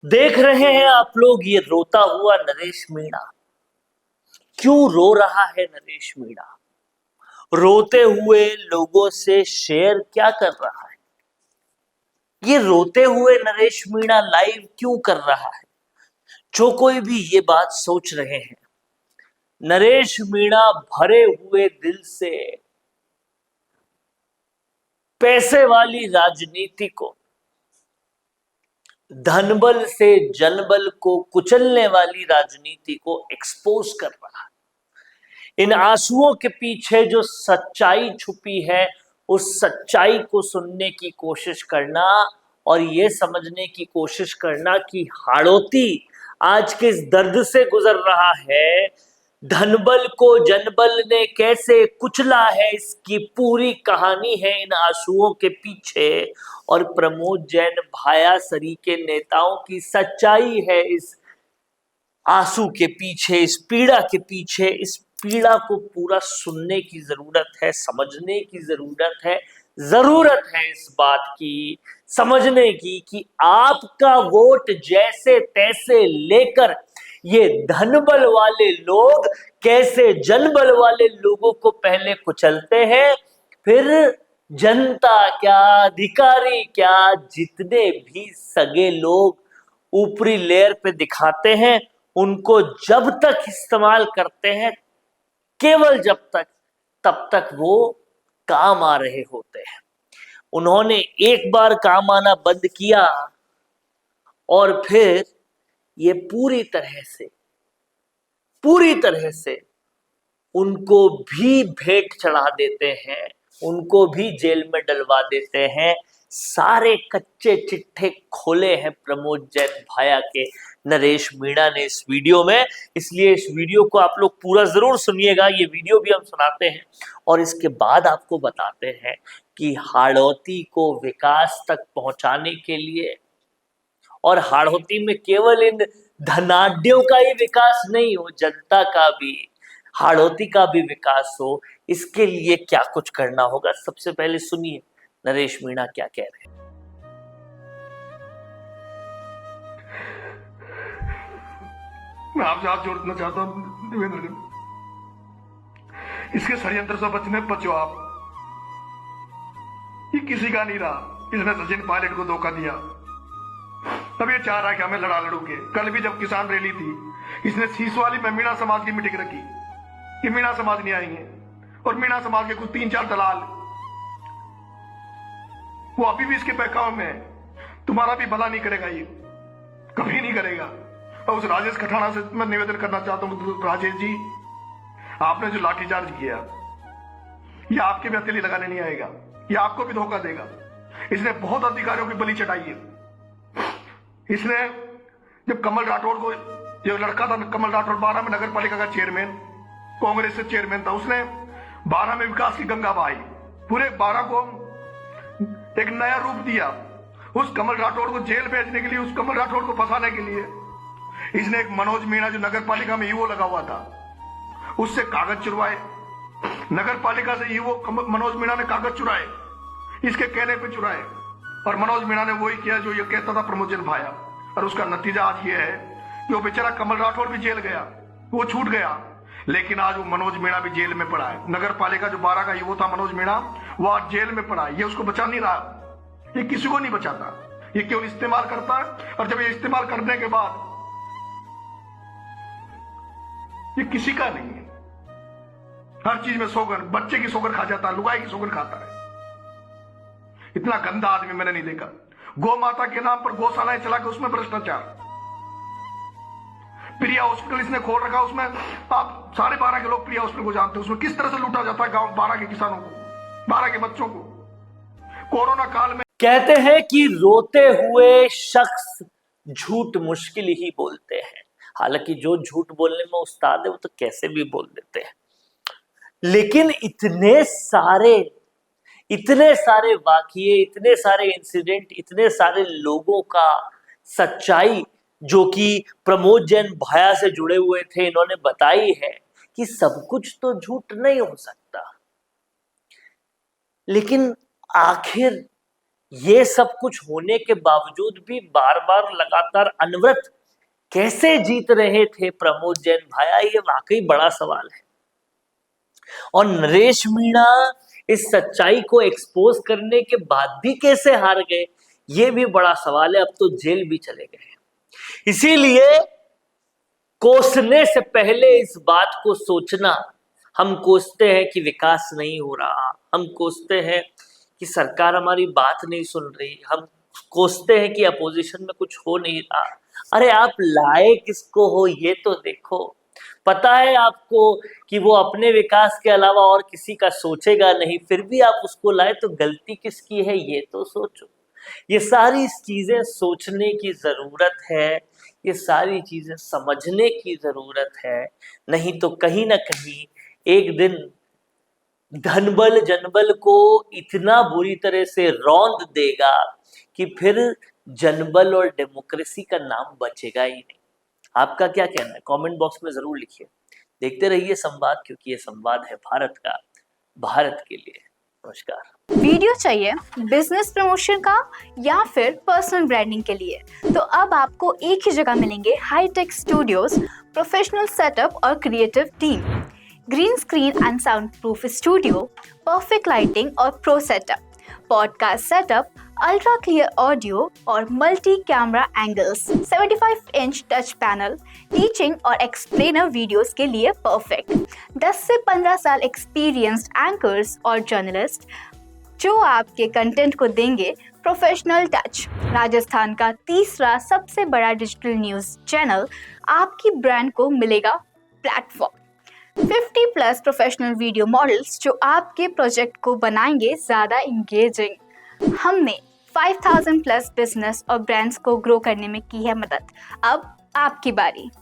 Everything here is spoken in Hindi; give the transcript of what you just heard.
देख रहे हैं आप लोग ये रोता हुआ नरेश मीणा। क्यों रो रहा है नरेश मीणा? रोते हुए लोगों से शेयर क्या कर रहा है? ये रोते हुए नरेश मीणा लाइव क्यों कर रहा है? जो कोई भी ये बात सोच रहे हैं, नरेश मीणा भरे हुए दिल से पैसे वाली राजनीति को, धनबल से जनबल को कुचलने वाली राजनीति को एक्सपोज कर रहा है। इन आंसुओं के पीछे जो सच्चाई छुपी है, उस सच्चाई को सुनने की कोशिश करना और ये समझने की कोशिश करना कि हाड़ौती आज किस दर्द से गुजर रहा है, धनबल को जनबल ने कैसे कुचला है, इसकी पूरी कहानी है इन आंसुओं के पीछे। और प्रमोद जैन भाया सरी के नेताओं की सच्चाई है इस आंसू के पीछे, इस पीड़ा के पीछे। इस पीड़ा को पूरा सुनने की जरूरत है, समझने की जरूरत है इस बात की समझने की कि आपका वोट जैसे तैसे लेकर ये धनबल वाले लोग कैसे जनबल वाले लोगों को पहले कुचलते हैं, फिर जनता क्या, अधिकारी क्या, जितने भी सगे लोग ऊपरी लेयर पे दिखाते हैं, उनको जब तक इस्तेमाल करते हैं, केवल जब तक, तब तक वो काम आ रहे होते हैं। उन्होंने एक बार काम आना बंद किया और फिर ये पूरी तरह से उनको भी भेंट चढ़ा देते हैं, उनको भी जेल में डलवा देते हैं। सारे कच्चे चिट्ठे खोले हैं प्रमोद जैन भाया के नरेश मीणा ने इस वीडियो में। इसलिए इस वीडियो को आप लोग पूरा जरूर सुनिएगा। ये वीडियो भी हम सुनाते हैं और इसके बाद आपको बताते हैं कि हाड़ौती को विकास तक पहुंचाने के लिए, और हाड़ौती में केवल इन धनाढ्यों का ही विकास नहीं हो, जनता का भी, हाड़ौती का भी विकास हो, इसके लिए क्या कुछ करना होगा। सबसे पहले सुनिए नरेश मीणा क्या कह रहे हैं। मैं आपसे हाथ जोड़ना चाहता हूं देवेंद्र जी, इसके षड्यंत्र से बचो आप। ये किसी का नहीं रहा, इसने सचिन पायलट को धोखा दिया। अब ये चाह रहा है कि हमें लड़ू के। कल भी जब किसान रैली थी, इसने सीसवाली में मीणा समाज की मीटिंग रखी कि मीणा समाज नहीं आएंगे, और मीणा समाज के कुछ 3-4 दलाल वो अभी भी इसके बहकाव में है। तुम्हारा भी भला नहीं करेगा, ये कभी नहीं करेगा। और उस राजेश खठाना से मैं निवेदन करना चाहता हूं, राजेश जी, आपने जो लाठीचार्ज किया, ये आपके भी हथेली लगाने नहीं आएगा, ये आपको भी धोखा देगा। इसने बहुत अधिकारियों की बलि चढ़ाई है। इसने जब कमल राठौड़ को, जो लड़का था कमल राठौड़ 12 में नगर पालिका का चेयरमैन, कांग्रेस से चेयरमैन था, उसने 12 में विकास की गंगा बहाई, पूरे 12 को एक नया रूप दिया। उस कमल राठौड़ को जेल भेजने के लिए, उस कमल राठौड़ को फंसाने के लिए इसने एक मनोज मीणा जो नगर पालिका में ईवो लगा हुआ था, उससे कागज चुरवाए। नगर पालिका से ईवो मनोज मीणा ने कागज चुराए, इसके कहने पे चुराए, और मनोज मीणा ने वही किया जो ये कहता था प्रमोद जैन भाया। और उसका नतीजा आज ये है कि वो बेचारा कमल राठौड़ भी जेल गया, वो छूट गया, लेकिन आज वो मनोज मीणा भी जेल में पड़ा है। नगर पालिका जो 12 का ईवो था मनोज मीणा, वो आज जेल में पड़ा है। ये उसको बचा नहीं रहा, ये किसी को नहीं बचाता, ये केवल इस्तेमाल करता है। और जब ये इस्तेमाल करने के बाद ये किसी का नहीं है, हर चीज में सोगर, बच्चे की सोगर खा जाता है, लुगाई की सोगर खाता है। इतना गंदा आदमी मैंने नहीं देखा। गौ माता के नाम पर गौशालाएं चला के उसमें भ्रष्टाचार। प्रिया हॉस्पिटल इसने खोल रखा, उसमें आप 12.5 के लोग प्रिया हॉस्पिटल को जानते हैं, उसमें किस तरह से लूटा जाता है गांव 12 के किसानों को, 12 के बच्चों को। कोरोना काल में कहते हैं कि रोते हुए शख्स झूठ मुश्किल ही बोलते हैं। हालांकि जो झूठ बोलने में उस्ताद है वो तो कैसे भी बोल देते हैं, लेकिन इतने सारे वाकये, इतने सारे इंसिडेंट, इतने सारे लोगों का सच्चाई जो कि प्रमोद जैन भाया से जुड़े हुए थे, इन्होंने बताई है कि सब कुछ तो झूठ नहीं हो सकता। लेकिन आखिर ये सब कुछ होने के बावजूद भी बार बार लगातार अनवरत कैसे जीत रहे थे प्रमोद जैन भाया, ये वाकई बड़ा सवाल है। और नरेश मीणा इस सच्चाई को एक्सपोज करने के बाद भी कैसे हार गए, ये भी बड़ा सवाल है। अब तो जेल भी चले गए। इसीलिए कोसने से पहले इस बात को सोचना, हम कोसते हैं कि विकास नहीं हो रहा, हम कोसते हैं कि सरकार हमारी बात नहीं सुन रही, हम कोसते हैं कि अपोजिशन में कुछ हो नहीं रहा। अरे आप लाए किसको हो ये तो देखो। पता है आपको कि वो अपने विकास के अलावा और किसी का सोचेगा नहीं, फिर भी आप उसको लाए, तो गलती किसकी है ये तो सोचो। ये सारी चीजें सोचने की जरूरत है, ये सारी चीजें समझने की जरूरत है। नहीं तो कहीं ना कहीं एक दिन धनबल जनबल को इतना बुरी तरह से रौंद देगा कि फिर जनबल और डेमोक्रेसी का नाम बचेगा ही नहीं। आपका क्या कहना है, कमेंट बॉक्स में जरूर लिखिए। देखते रहिए संवाद, क्योंकि ये संवाद है भारत का, भारत के लिए। नमस्कार। वीडियो चाहिए बिजनेस प्रमोशन का या फिर पर्सनल ब्रांडिंग के लिए, तो अब आपको एक ही जगह मिलेंगे हाईटेक स्टूडियोज, प्रोफेशनल सेटअप और creative team, green screen and sound proof studio, perfect lighting और pro setup, podcast setup, ultra clear audio और multi camera angles, 75 inch touch panel, teaching और एक्सप्लेनर वीडियोस के लिए परफेक्ट, 10 से 15 साल एक्सपीरियंस्ड एंकर्स और जर्नलिस्ट जो आपके कंटेंट को देंगे प्रोफेशनल टच। राजस्थान का तीसरा सबसे बड़ा डिजिटल न्यूज़ चैनल आपकी ब्रांड को मिलेगा प्लेटफॉर्म। 50+ प्रोफेशनल वीडियो मॉडल्स जो आपके प्रोजेक्ट को बनाएंगे ज़्यादा इंगेजिंग। हमने 5000+ बिजनेस और ब्रांड्स को ग्रो करने में की है मदद। अब आपकी बारी।